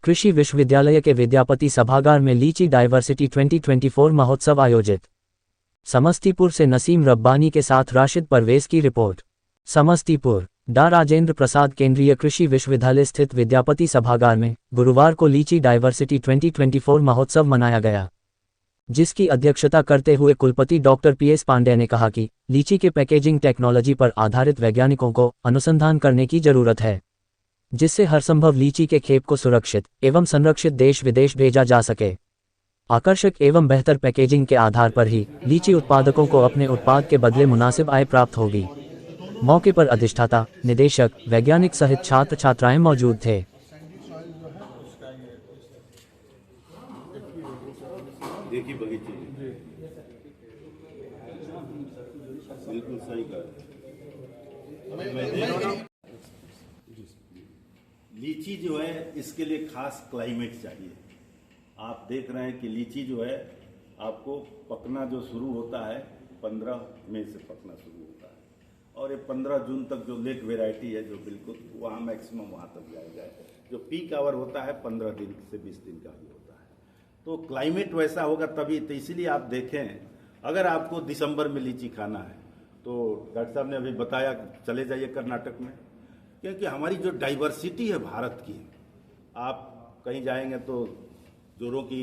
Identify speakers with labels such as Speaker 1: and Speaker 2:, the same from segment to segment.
Speaker 1: कृषि विश्वविद्यालय के विद्यापति सभागार में लीची डाइवर्सिटी 2024 महोत्सव आयोजित। समस्तीपुर से नसीम रब्बानी के साथ राशिद परवेज की रिपोर्ट। समस्तीपुर डा राजेंद्र प्रसाद केंद्रीय कृषि विश्वविद्यालय स्थित विद्यापति सभागार में गुरुवार को लीची डाइवर्सिटी 2024 महोत्सव मनाया गया, जिसकी अध्यक्षता करते हुए कुलपति डॉक्टर PS पांडे ने कहा कि लीची के पैकेजिंग टेक्नोलॉजी पर आधारित वैज्ञानिकों को अनुसंधान करने की जरूरत है, जिससे हर संभव लीची के खेप को सुरक्षित एवं संरक्षित देश विदेश भेजा जा सके। आकर्षक एवं बेहतर पैकेजिंग के आधार पर ही लीची उत्पादकों को अपने उत्पाद के बदले मुनासिब आय प्राप्त होगी। मौके पर अधिष्ठाता, निदेशक, वैज्ञानिक सहित छात्र छात्राएं मौजूद थे।
Speaker 2: देखिए बगीचे बिल्कुल सही कर। लीची जो है इसके लिए खास क्लाइमेट चाहिए। आप देख रहे हैं कि लीची जो है आपको पकना जो शुरू होता है 15 मई से पकना शुरू होता है, और ये 15 जून तक जो लेट वेराइटी है जो बिल्कुल वहाँ मैक्सिमम वहाँ तक जाएगा। जो पीक आवर होता है 15 दिन से 20 दिन का ही होता है। तो क्लाइमेट वैसा होगा तभी, तो इसीलिए आप देखें अगर आपको दिसंबर में लीची खाना है तो डॉक्टर साहब ने अभी बताया चले जाइए कर्नाटक में, क्योंकि हमारी जो डाइवर्सिटी है भारत की, आप कहीं जाएंगे तो जोरों की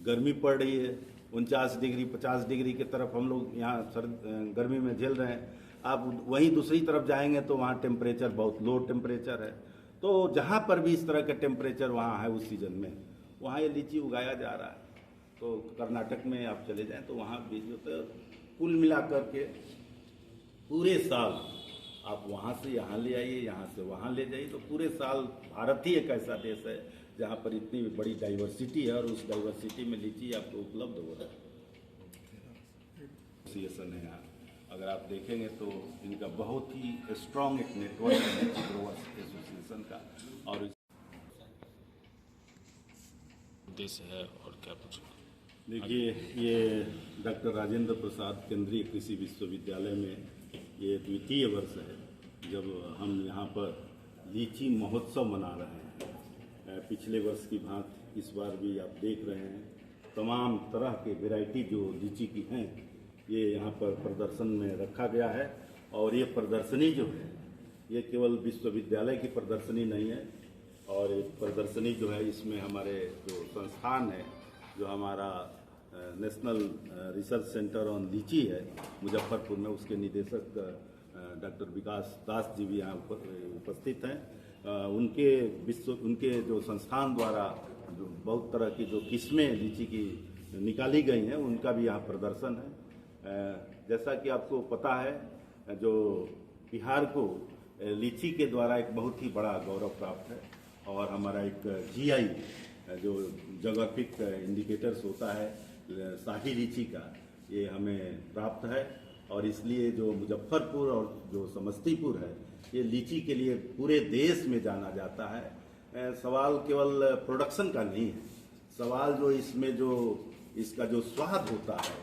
Speaker 2: गर्मी पड़ रही है, 49 डिग्री 50 डिग्री की तरफ हम लोग यहाँ गर्मी में झेल रहे हैं। आप वहीं दूसरी तरफ जाएंगे तो वहाँ टेम्परेचर बहुत लो टेम्परेचर है। तो जहाँ पर भी इस तरह का टेम्परेचर वहाँ है उस सीजन में, वहाँ ये लीची उगाया जा रहा है। तो कर्नाटक में आप चले जाएं तो वहाँ भी जो तो कुल मिलाकर के पूरे साल आप वहाँ से यहाँ ले आइए, यहाँ से वहाँ ले जाइए, तो पूरे साल भारत ही एक ऐसा देश है जहाँ पर इतनी बड़ी डाइवर्सिटी है और उस डाइवर्सिटी में लीची आपको उपलब्ध हो रहा है। एसोसिएशन है यहाँ, अगर आप देखेंगे तो इनका बहुत ही स्ट्रॉन्ग एक नेटवर्क है लीची ग्रोवर्स एसोसिएशन का। और
Speaker 3: उद्देश्य है और क्या कुछ?
Speaker 2: देखिए, ये डॉक्टर राजेंद्र प्रसाद केंद्रीय कृषि विश्वविद्यालय में ये द्वितीय वर्ष है जब हम यहाँ पर लीची महोत्सव मना रहे हैं। पिछले वर्ष की भांति इस बार भी आप देख रहे हैं तमाम तरह के वैरायटी जो लीची की हैं ये यहाँ पर प्रदर्शन में रखा गया है। और ये प्रदर्शनी जो है ये केवल विश्वविद्यालय की प्रदर्शनी नहीं है, और ये प्रदर्शनी जो है इसमें हमारे जो संस्थान है, जो हमारा नेशनल रिसर्च सेंटर ऑन लीची है मुजफ्फरपुर में, उसके निदेशक डॉक्टर विकास दास जी भी यहाँ उपस्थित हैं। उनके जो संस्थान द्वारा जो बहुत तरह की जो किस्में लीची की निकाली गई हैं उनका भी यहाँ प्रदर्शन है। जैसा कि आपको पता है जो बिहार को लीची के द्वारा एक बहुत ही बड़ा गौरव प्राप्त है, और हमारा एक GI जो जोग्राफिक इंडिकेटर्स होता है शाही लीची का, ये हमें प्राप्त है। और इसलिए जो मुजफ्फरपुर और जो समस्तीपुर है ये लीची के लिए पूरे देश में जाना जाता है। सवाल केवल प्रोडक्शन का नहीं है, सवाल जो इसमें जो इसका जो स्वाद होता है,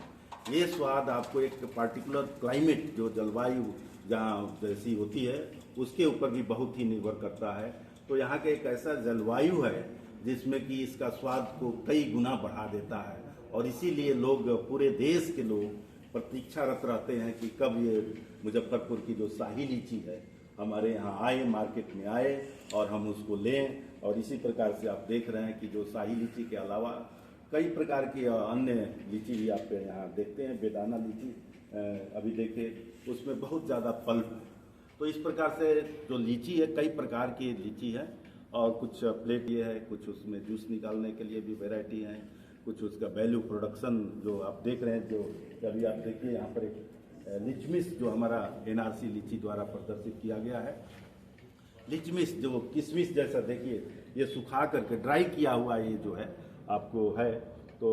Speaker 2: ये स्वाद आपको एक पार्टिकुलर क्लाइमेट जो जलवायु जहाँ जैसी होती है उसके ऊपर भी बहुत ही निर्भर करता है। तो यहाँ का एक ऐसा जलवायु है जिसमें कि इसका स्वाद को कई गुना बढ़ा देता है, और इसीलिए लोग पूरे देश के लोग प्रतीक्षारत रहते हैं कि कब ये मुजफ्फरपुर की जो शाही लीची है हमारे यहाँ आए, मार्केट में आए और हम उसको लें। और इसी प्रकार से आप देख रहे हैं कि जो शाही लीची के अलावा कई प्रकार की अन्य लीची भी आप यहाँ देखते हैं। बेदाना लीची अभी देखिए उसमें बहुत ज़्यादा पल्प है। तो इस प्रकार से जो लीची है कई प्रकार की लीची है, और कुछ प्लेट ये है, कुछ उसमें जूस निकालने के लिए भी वैरायटी है, कुछ उसका वैल्यू प्रोडक्शन जो आप देख रहे हैं। जो अभी आप देखिए यहाँ पर एक लिचमिस जो हमारा NRC लीची द्वारा प्रदर्शित किया गया है। लिचमिस जो किशमिश जैसा देखिए ये सुखा करके ड्राई किया हुआ ये जो है आपको है। तो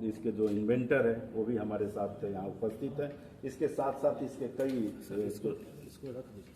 Speaker 2: इसके जो इन्वेंटर है वो भी हमारे साथ यहाँ उपस्थित है। इसके साथ साथ इसके कई इसको रख दीजिए।